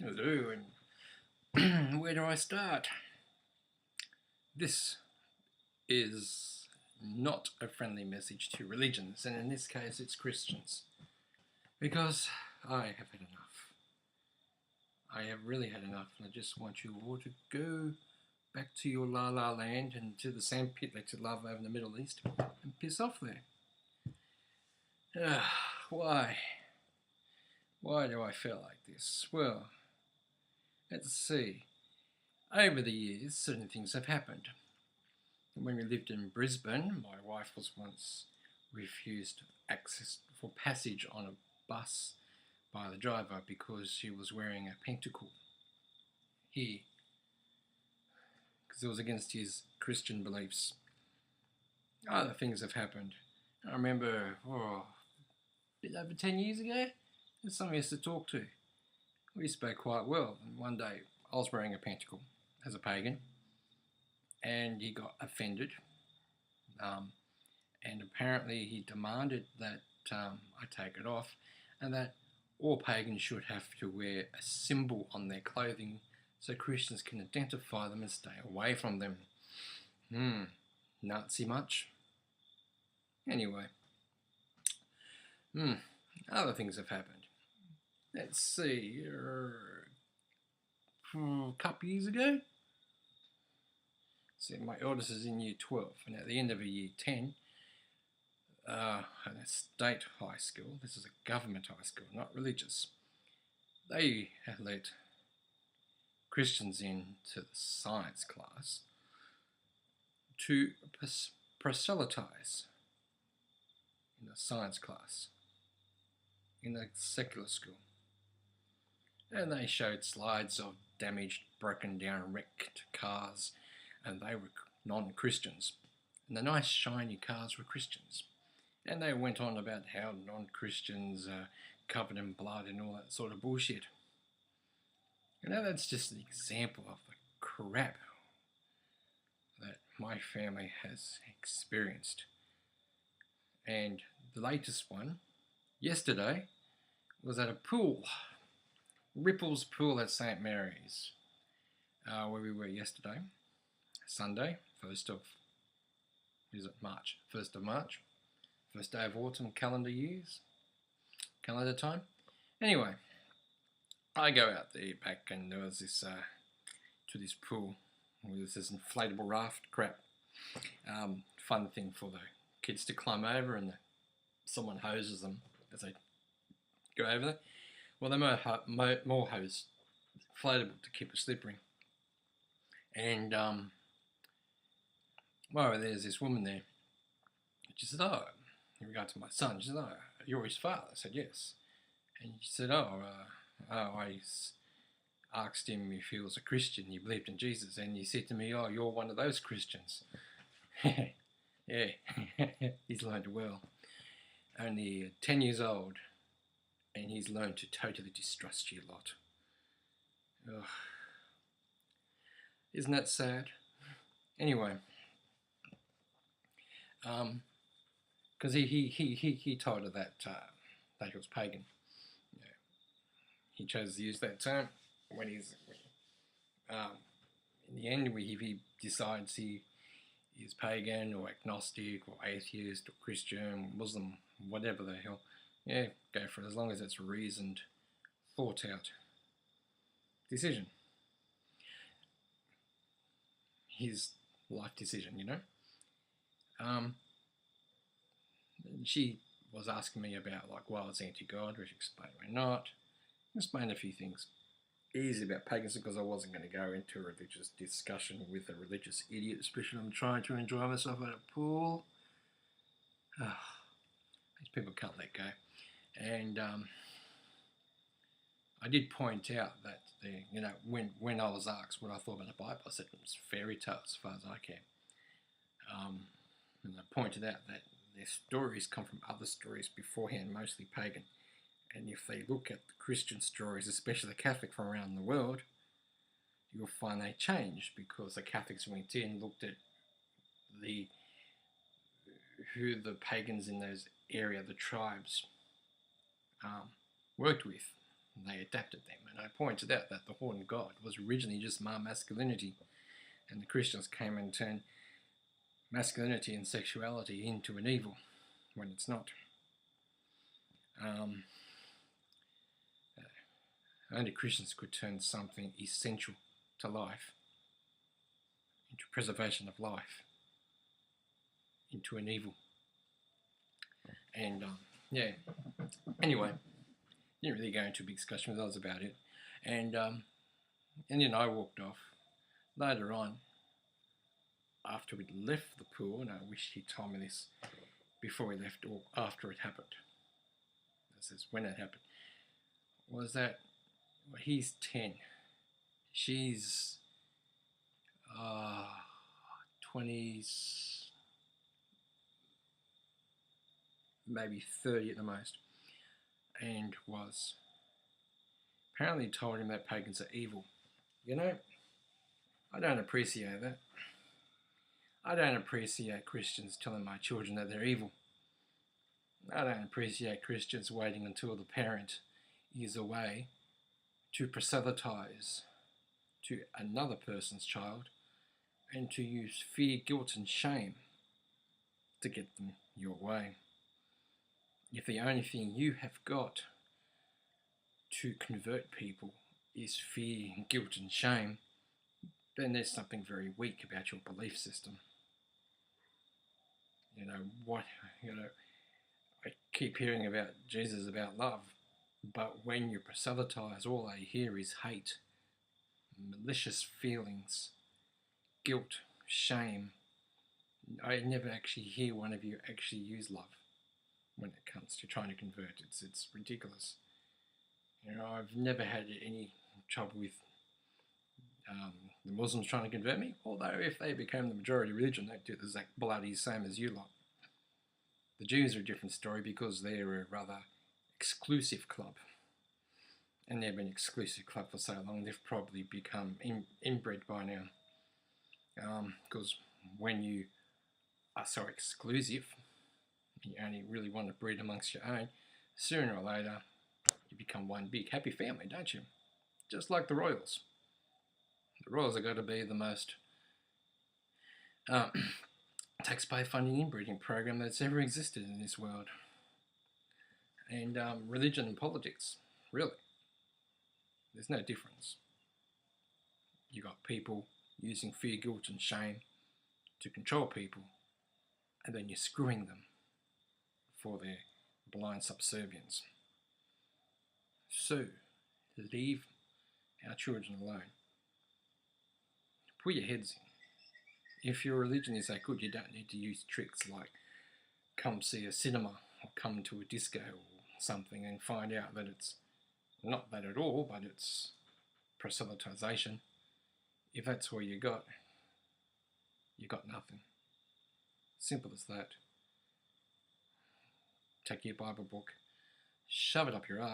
Hello, and where do I start? This is not a friendly message to religions, and in this case it's Christians, because I have had enough. I have really had enough, and I just want you all to go back to your la la land and to the sandpit like to love over in the Middle East and piss off there. Why? Why do I feel like this? Well, let's see. Over the years, certain things have happened. When we lived in Brisbane, my wife was once refused access for passage on a bus by the driver because she was wearing a pentacle here, because it was against his Christian beliefs. Other things have happened. I remember, a bit over 10 years ago, there's someone I used to talk to. We spoke quite well, and one day I was wearing a pentacle as a pagan, and he got offended, and apparently he demanded that I take it off, and that all pagans should have to wear a symbol on their clothing so Christians can identify them and stay away from them. Nazi much? Anyway, other things have happened. Let's see, a couple years ago, so my eldest is in year 12, and at the end of year 10, at a state high school, this is a government high school, not religious, they had let Christians into the science class to proselytise in the science class in a secular school. And they showed slides of damaged, broken down, wrecked cars, and they were non-Christians. And the nice shiny cars were Christians. And they went on about how non-Christians are covered in blood and all that sort of bullshit. And now that's just an example of the crap that my family has experienced. And the latest one, yesterday, was at a pool. Ripple's Pool at St. Mary's, where we were yesterday, Sunday, 1st of March, 1st day of autumn calendar time. Anyway, I go out there back, and there was this, to this pool, with this inflatable raft crap, fun thing for the kids to climb over, and someone hoses them as they go over there. Well, they're more hose, inflatable to keep it slippery. And, there's this woman there. She said, in regard to my son, she said, you're his father? I said, yes. And she said, I asked him if he was a Christian, he believed in Jesus, and he said to me, you're one of those Christians. Yeah, he's learned well. Only 10 years old, and he's learned to totally distrust you lot. Ugh. Isn't that sad? Anyway, because he told her that he was pagan. Yeah. He chose to use that term when he's in the end he decides he is pagan or agnostic or atheist or Christian, Muslim, whatever the hell. Yeah, go for it, as long as it's a reasoned, thought out decision. His life decision, you know. She was asking me about, it's anti-God, which explained we're not. Explained a few things easy about pagans, because I wasn't going to go into a religious discussion with a religious idiot, especially when I'm trying to enjoy myself at a pool. These people can't let go. And I did point out that when I was asked what I thought about the Bible, I said it was fairy tales as far as I can. And I pointed out that their stories come from other stories beforehand, mostly pagan. And if they look at the Christian stories, especially the Catholic from around the world, you'll find they changed, because the Catholics went in, looked at who the pagans in those area, the tribes, worked with. they adapted them. And I pointed out that the horn god was originally just masculinity, and the Christians came and turned masculinity and sexuality into an evil when it's not. Only Christians could turn something essential to life, into preservation of life, into an evil. And yeah, anyway, didn't really go into a big discussion with others about it. And then I walked off. Later on, after we'd left the pool, and I wish he'd told me this before we left or after it happened. This is when it happened. Was that he's 10, she's 20s, maybe 30 at the most, and was apparently told him that pagans are evil. You know, I don't appreciate that. I don't appreciate Christians telling my children that they're evil. I don't appreciate Christians waiting until the parent is away to proselytise to another person's child and to use fear, guilt and shame to get them your way. If the only thing you have got to convert people is fear, guilt and shame, then there's something very weak about your belief system. I keep hearing about Jesus about love, but when you proselytise, all I hear is hate, malicious feelings, guilt, shame. I never actually hear one of you actually use love when it comes to trying to convert. It's ridiculous. I've never had any trouble with the Muslims trying to convert me, although if they become the majority religion, they'd do the exact bloody same as you lot. The Jews are a different story because they're a rather exclusive club, and they've been an exclusive club for so long they've probably become inbred by now, because when you are so exclusive, you only really want to breed amongst your own, sooner or later you become one big happy family, don't you? Just like the royals. The royals have got to be the most taxpayer funding inbreeding program that's ever existed in this world. And religion and politics, really, there's no difference. You got people using fear, guilt and shame to control people, and then you're screwing them for their blind subservience. So, leave our children alone. Put your heads in. If your religion is that good, you don't need to use tricks like come see a cinema or come to a disco or something and find out that it's not that at all, but it's proselytization. If that's what you got nothing. Simple as that. Take your Bible book, shove it up your ass.